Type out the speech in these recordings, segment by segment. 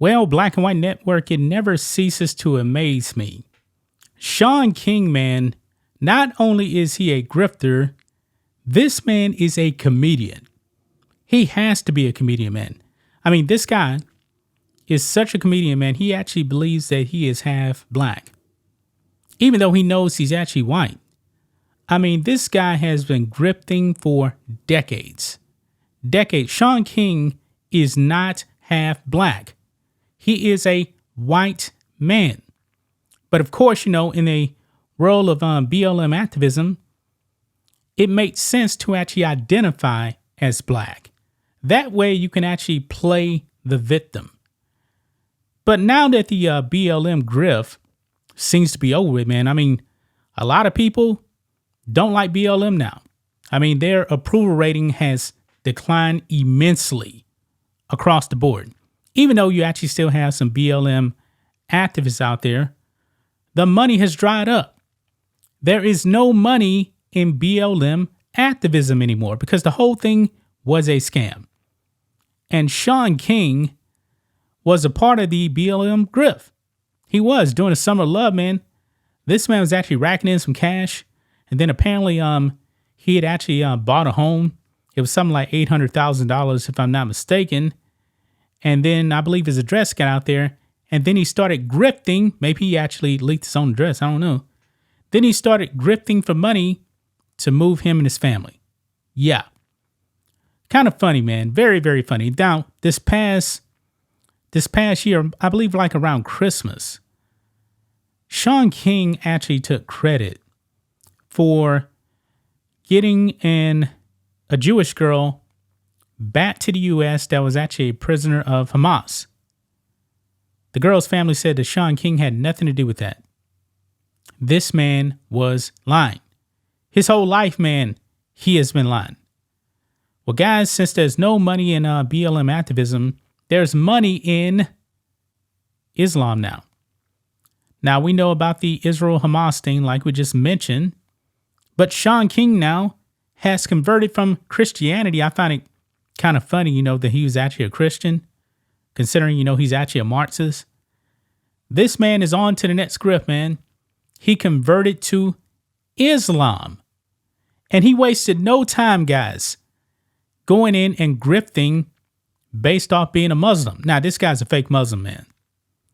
Well, Black and White Network, it never ceases to amaze me. Shaun King, man, not only is he a grifter, this man is a comedian. He has to be a comedian, man. I mean, this guy is such a comedian, man. He actually believes that he is half black, even though he knows he's actually white. I mean, this guy has been grifting for decades. Decades. Shaun King is not half black. He is a white man. But of course, in the world of BLM activism, it makes sense to actually identify as black. That way you can actually play the victim. But now that the BLM grift seems to be over with, man, I mean, a lot of people don't like BLM now. I mean, their approval rating has declined immensely across the board. Even though you actually still have some BLM activists out there, the money has dried up. There is no money in BLM activism anymore because the whole thing was a scam. And Shaun King was a part of the BLM grift. He was during the Summer of Love, man. This man was actually racking in some cash. And then apparently he had actually bought a home. It was something like $800,000 if I'm not mistaken. And then I believe his address got out there. And then he started grifting. Maybe he actually leaked his own address. I don't know. Then he started grifting for money to move him and his family. Yeah. Kind of funny, man. Very, very funny. Now, this past year, I believe like around Christmas, Shaun King actually took credit for getting a Jewish girl back to the U.S. that was actually a prisoner of Hamas. The girl's family said that Shaun King had nothing to do with that. This man was lying. His whole life, man, he has been lying. Well, guys, since there's no money in BLM activism, there's money in Islam now. Now, we know about the Israel-Hamas thing like we just mentioned, but Shaun King now has converted from Christianity. I find it kind of funny, that he was actually a Christian, considering, he's actually a Marxist. This man is on to the next grift, man. He converted to Islam. And he wasted no time, guys, going in and grifting based off being a Muslim. Now, this guy's a fake Muslim, man.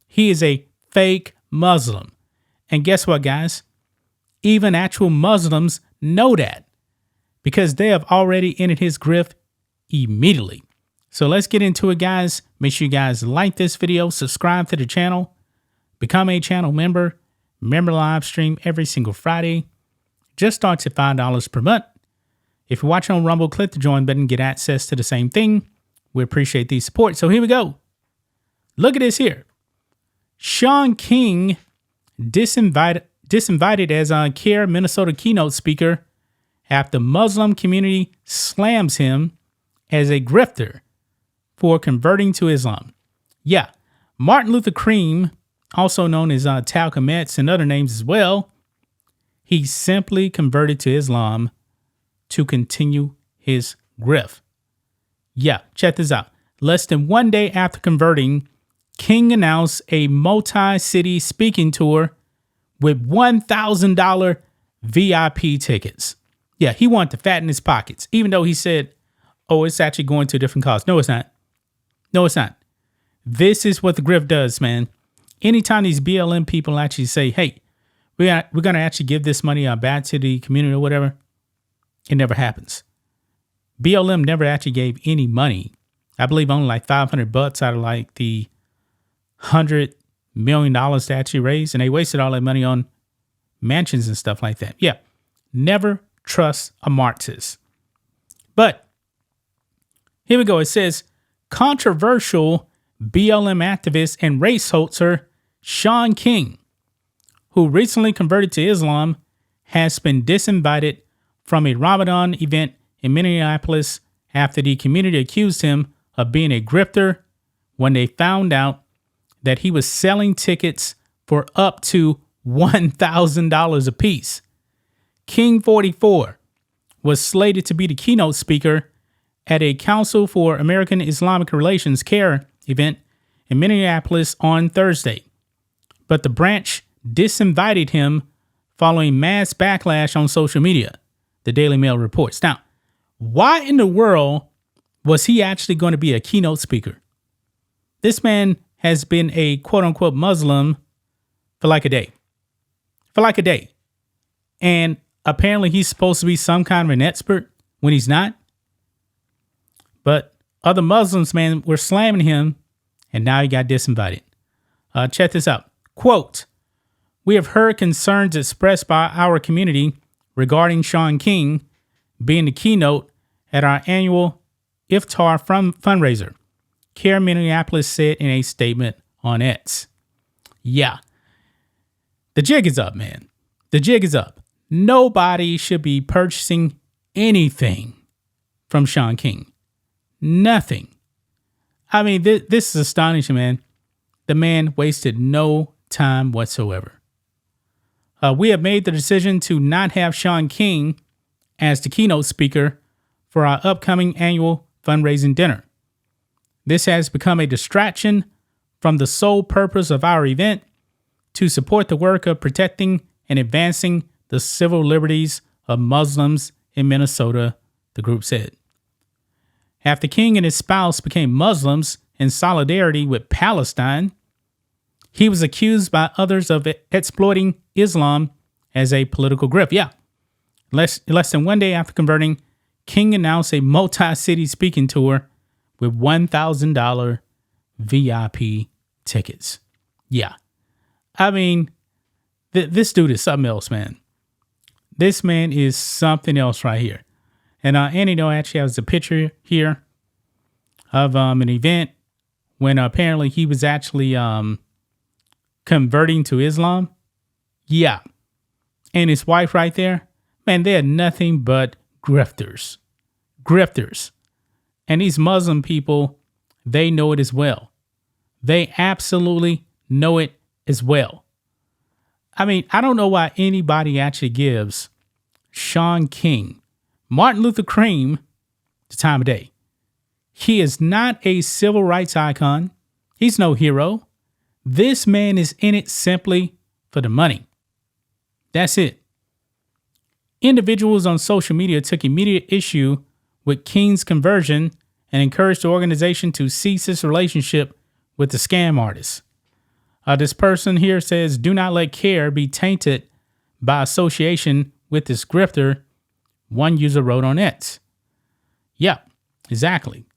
He is a fake Muslim. And guess what, guys? Even actual Muslims know that because they have already entered his grift immediately. So let's get into it, guys. Make sure you guys like this video, subscribe to the channel, become a channel member. Member live stream every single Friday. Just starts at $5 per month. If you're watching on Rumble, click the join button, get access to the same thing. We appreciate the support. So here we go. Look at this here. Shaun King disinvited as a CARE Minnesota keynote speaker after Muslim community slams him as a grifter for converting to Islam. Yeah, Martin Luther King, also known as Talcum Metz and other names as well, he simply converted to Islam to continue his grift. Yeah, check this out. Less than one day after converting, King announced a multi-city speaking tour with $1,000 VIP tickets. Yeah, he wanted to fatten his pockets, even though he said, oh, it's actually going to a different cause. No, it's not. No, it's not. This is what the grift does, man. Anytime these BLM people actually say, hey, we're going to actually give this money back to the community or whatever, it never happens. BLM never actually gave any money. I believe only like $500 out of like the $100 million to actually raise. And they wasted all that money on mansions and stuff like that. Yeah. Never trust a Marxist. But here we go. It says controversial BLM activist and race hoaxer Shaun King, who recently converted to Islam, has been disinvited from a Ramadan event in Minneapolis after the community accused him of being a grifter when they found out that he was selling tickets for up to $1,000 apiece. King 44 was slated to be the keynote speaker at a Council for American Islamic Relations CARE event in Minneapolis on Thursday, but the branch disinvited him following mass backlash on social media, the Daily Mail reports. Now, why in the world was he actually going to be a keynote speaker? This man has been a quote unquote Muslim for like a day. And apparently he's supposed to be some kind of an expert when he's not. But other Muslims, man, were slamming him, and now he got disinvited. Check this out. Quote, "We have heard concerns expressed by our community regarding Shaun King being the keynote at our annual Iftar fundraiser," Care Minneapolis said in a statement on X. Yeah. The jig is up, man. The jig is up. Nobody should be purchasing anything from Shaun King. Nothing. I mean, this is astonishing, man. The man wasted no time whatsoever. We have made the decision to not have Shaun King as the keynote speaker for our upcoming annual fundraising dinner. This has become a distraction from the sole purpose of our event, to support the work of protecting and advancing the civil liberties of Muslims in Minnesota, the group said. After King and his spouse became Muslims in solidarity with Palestine, he was accused by others of exploiting Islam as a political grift. Yeah. Less than 1 day after converting, King announced a multi-city speaking tour with $1,000 VIP tickets. Yeah. I mean, this dude is something else, man. This man is something else right here. And Andy actually has a picture here of an event when apparently he was actually converting to Islam. Yeah. And his wife right there. Man, they're nothing but grifters. Grifters. And these Muslim people, they know it as well. They absolutely know it as well. I mean, I don't know why anybody actually gives Shaun King, Martin Luther King, the time of day. He is not a civil rights icon. He's no hero. This man is in it simply for the money. That's it. Individuals on social media took immediate issue with King's conversion and encouraged the organization to cease its relationship with the scam artist. This person here says, "Do not let CARE be tainted by association with this grifter," one user wrote on X. Yeah, exactly.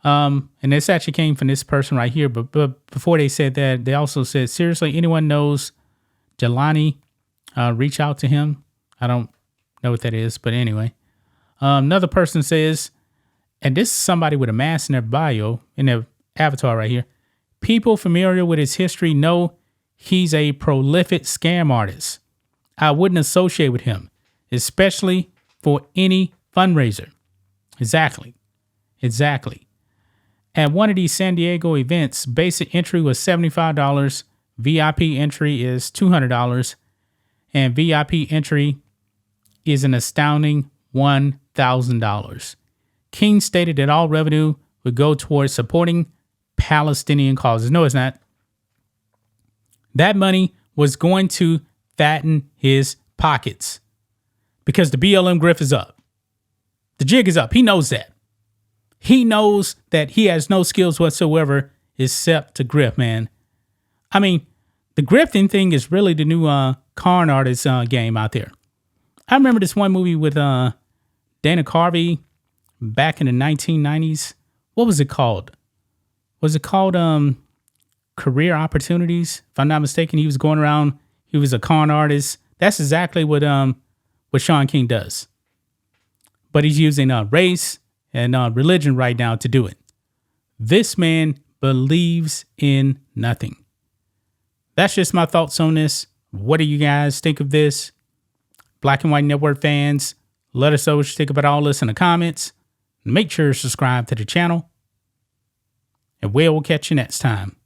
And this actually came from this person right here. But before they said that, they also said, "Seriously, anyone knows Jelani? Reach out to him." I don't know what that is, but anyway. Another person says, and this is somebody with a mask in their bio, in their avatar right here. "People familiar with his history know he's a prolific scam artist. I wouldn't associate with him, especially for any fundraiser." Exactly. At one of these San Diego events, basic entry was $75. VIP entry is $200. And VIP entry is an astounding $1,000. King stated that all revenue would go towards supporting Palestinian causes. No, it's not. That money was going to fatten his pockets because the BLM grift is up. The jig is up. He knows that. He knows that he has no skills whatsoever except to grift, man. I mean, the grifting thing is really the new con artist game out there. I remember this one movie with Dana Carvey back in the 1990s. What was it called? Was it called Career Opportunities? If I'm not mistaken, he was going around. He was a con artist. That's exactly what Shaun King does. But he's using race and religion right now to do it. This man believes in nothing. That's just my thoughts on this. What do you guys think of this? Black and White Network fans, let us know what you think about all this in the comments. Make sure to subscribe to the channel. And we'll catch you next time.